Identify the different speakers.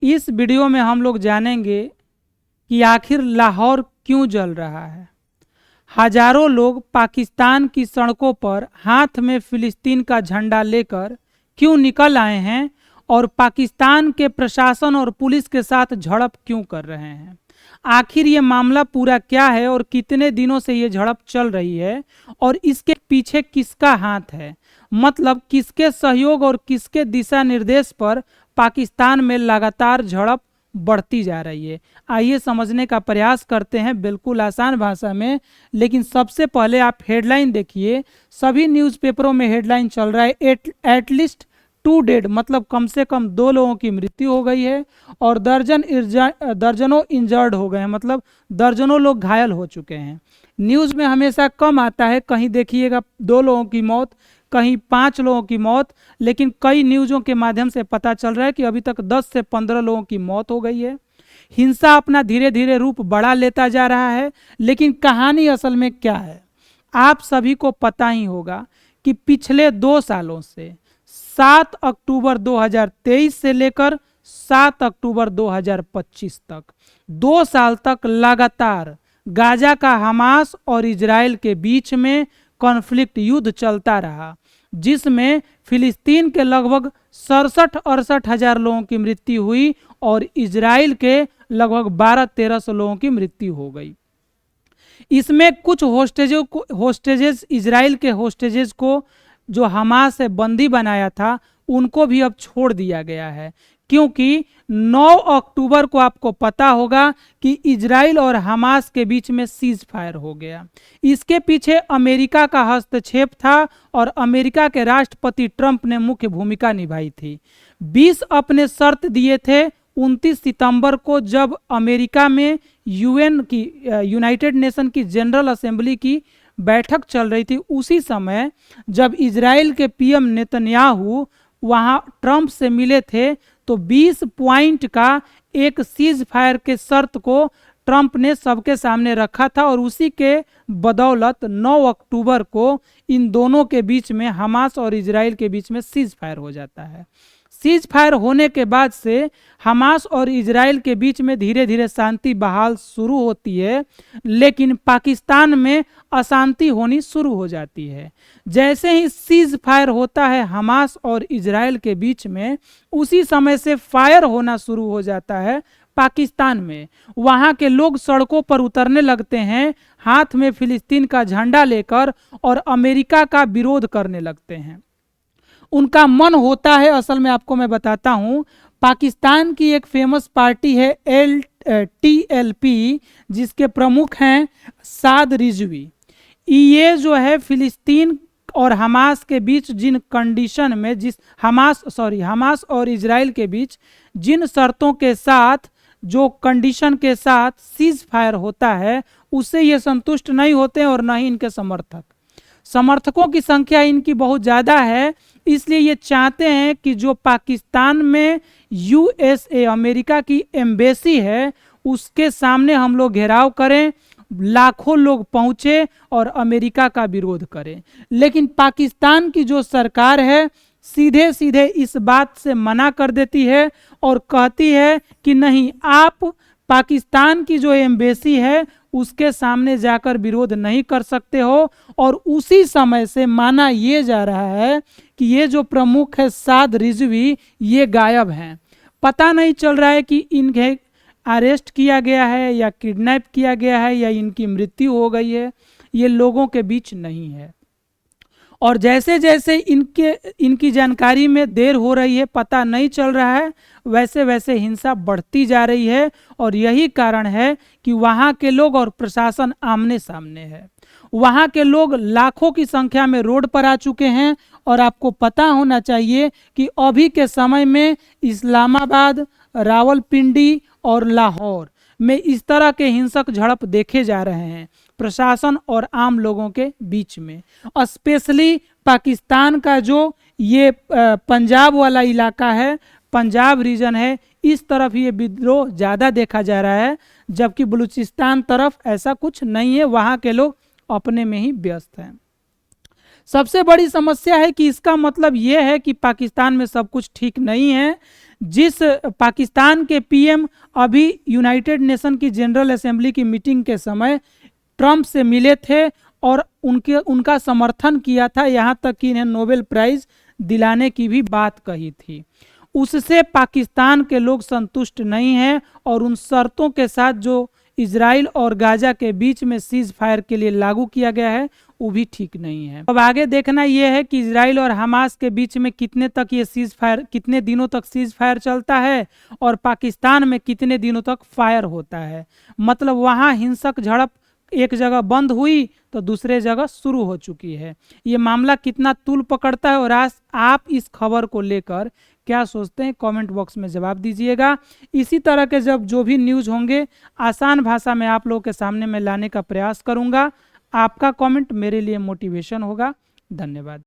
Speaker 1: इस वीडियो में हम लोग जानेंगे कि आखिर लाहौर क्यों जल रहा है। हजारों लोग पाकिस्तान की सड़कों पर हाथ में फिलिस्तीन का झंडा लेकर क्यों निकल आए हैं और पाकिस्तान के प्रशासन और पुलिस के साथ झड़प क्यों कर रहे हैं। आखिर ये मामला पूरा क्या है और कितने दिनों से ये झड़प चल रही है और इसके पीछे किसका हाथ है, मतलब किसके सहयोग और किसके दिशा निर्देश पर पाकिस्तान में लगातार झड़प बढ़ती जा रही है। आइए समझने का प्रयास करते हैं बिल्कुल आसान भाषा में। लेकिन सबसे पहले आप हेडलाइन देखिए। सभी न्यूज़पेपरों में हेडलाइन चल रहा है एटलीस्ट 2 डेड, मतलब कम से कम 2 लोगों की मृत्यु हो गई है और दर्जनों इंजर्ड हो गए हैं, मतलब दर्जनों लोग घायल हो चुके हैं। न्यूज़ में हमेशा कम आता है, कहीं देखिएगा 2 लोगों की मौत, कहीं 5 लोगों की मौत, लेकिन कई न्यूज़ों के माध्यम से पता चल रहा है कि अभी तक 10 से 15 लोगों की मौत हो गई है। हिंसा अपना धीरे धीरे रूप बढ़ा लेता जा रहा है, लेकिन कहानी असल में क्या है आप सभी को पता ही होगा कि पिछले 2 सालों से 7 अक्टूबर 2023 से लेकर 7 अक्टूबर 2025 तक 2 साल तक लगातार गाजा का हमास और इजराइल के बीच में कॉन्फ्लिक्ट युद्ध चलता रहा, जिसमें फिलिस्तीन के लगभग 67-68 हजार लोगों की मृत्यु हुई और इजराइल के लगभग 1200-1300 लोगों की मृत्यु हो गई। इसमें कुछ होस्टेजेस इजराइल के होस्टेजेस को जो हमास से बंदी बनाया था उनको भी अब छोड़ दिया गया है, क्योंकि 9 अक्टूबर को आपको पता होगा कि इजराइल और हमास के बीच में सीज फायर हो गया। इसके पीछे अमेरिका का हस्तक्षेप था और अमेरिका के राष्ट्रपति ट्रंप ने मुख्य भूमिका निभाई थी। 20 अपने शर्त दिए थे 29 सितंबर को, जब अमेरिका में यूनाइटेड नेशन की जनरल असेंबली की बैठक चल रही थी। उसी समय जब इजराइल के पीएम नेतन्याहू वहां ट्रंप से मिले थे तो 20 पॉइंट का एक सीज फायर के शर्त को ट्रंप ने सबके सामने रखा था और उसी के बदौलत 9 अक्टूबर को इन दोनों के बीच में, हमास और इजराइल के बीच में सीज फायर हो जाता है। सीज फायर होने के बाद से हमास और इजराइल के बीच में धीरे धीरे शांति बहाल शुरू होती है, लेकिन पाकिस्तान में अशांति होनी शुरू हो जाती है। जैसे ही सीज फायर होता है हमास और इजराइल के बीच में, उसी समय से फायर होना शुरू हो जाता है पाकिस्तान में। वहां के लोग सड़कों पर उतरने लगते हैं हाथ में फिलिस्तीन का झंडा लेकर और अमेरिका का विरोध करने लगते हैं। उनका मन होता है, असल में आपको मैं बताता हूं, पाकिस्तान की एक फेमस पार्टी है TLP, जिसके प्रमुख हैं साद रिजवी। ये जो है फिलिस्तीन और हमास के बीच जिन कंडीशन में, हमास और इजराइल के बीच जिन शर्तों के साथ, जो कंडीशन के साथ सीज फायर होता है, उससे ये संतुष्ट नहीं होते और न ही इनके समर्थकों की संख्या इनकी बहुत ज़्यादा है। इसलिए ये चाहते हैं कि जो पाकिस्तान में USA अमेरिका की एम्बेसी है उसके सामने हम लोग घेराव करें, लाखों लोग पहुंचे और अमेरिका का विरोध करें। लेकिन पाकिस्तान की जो सरकार है सीधे सीधे इस बात से मना कर देती है और कहती है कि नहीं, आप पाकिस्तान की जो एम्बेसी है उसके सामने जाकर विरोध नहीं कर सकते हो। और उसी समय से माना ये जा रहा है कि ये जो प्रमुख है साद रिजवी, ये गायब हैं। पता नहीं चल रहा है कि इन्हें अरेस्ट किया गया है या किडनैप किया गया है या इनकी मृत्यु हो गई है, ये लोगों के बीच नहीं है। और जैसे जैसे इनकी जानकारी में देर हो रही है, पता नहीं चल रहा है, वैसे वैसे हिंसा बढ़ती जा रही है। और यही कारण है कि वहाँ के लोग और प्रशासन आमने सामने है। वहाँ के लोग लाखों की संख्या में रोड पर आ चुके हैं और आपको पता होना चाहिए कि अभी के समय में इस्लामाबाद, रावलपिंडी और लाहौर में इस तरह के हिंसक झड़प देखे जा रहे हैं प्रशासन और आम लोगों के बीच में। स्पेशली पाकिस्तान का जो ये पंजाब वाला इलाका है, पंजाब रीजन है, इस तरफ ये विद्रोह ज़्यादा देखा जा रहा है, जबकि बलूचिस्तान तरफ ऐसा कुछ नहीं है, वहाँ के लोग अपने में ही व्यस्त हैं। सबसे बड़ी समस्या है कि इसका मतलब ये है कि पाकिस्तान में सब कुछ ठीक नहीं है। जिस पाकिस्तान के पीएम अभी यूनाइटेड नेशन की जनरल असेंबली की मीटिंग के समय ट्रंप से मिले थे और उनका समर्थन किया था, यहाँ तक कि इन्हें नोबेल प्राइज दिलाने की भी बात कही थी, उससे पाकिस्तान के लोग संतुष्ट नहीं हैं और उन शर्तों के साथ जो इजराइल और गाजा के बीच में सीज फायर के लिए लागू किया गया है वो भी ठीक नहीं है। अब आगे देखना यह है कि इजराइल और हमास के बीच में कितने तक ये सीज फायर, कितने दिनों तक सीज फायर चलता है और पाकिस्तान में कितने दिनों तक फायर होता है। मतलब वहाँ हिंसक झड़प एक जगह बंद हुई तो दूसरे जगह शुरू हो चुकी है। ये मामला कितना तूल पकड़ता है और आज आप इस खबर को लेकर क्या सोचते हैं, कमेंट बॉक्स में जवाब दीजिएगा। इसी तरह के जब जो भी न्यूज़ होंगे आसान भाषा में आप लोगों के सामने मैं लाने का प्रयास करूंगा। आपका कमेंट मेरे लिए मोटिवेशन होगा। धन्यवाद।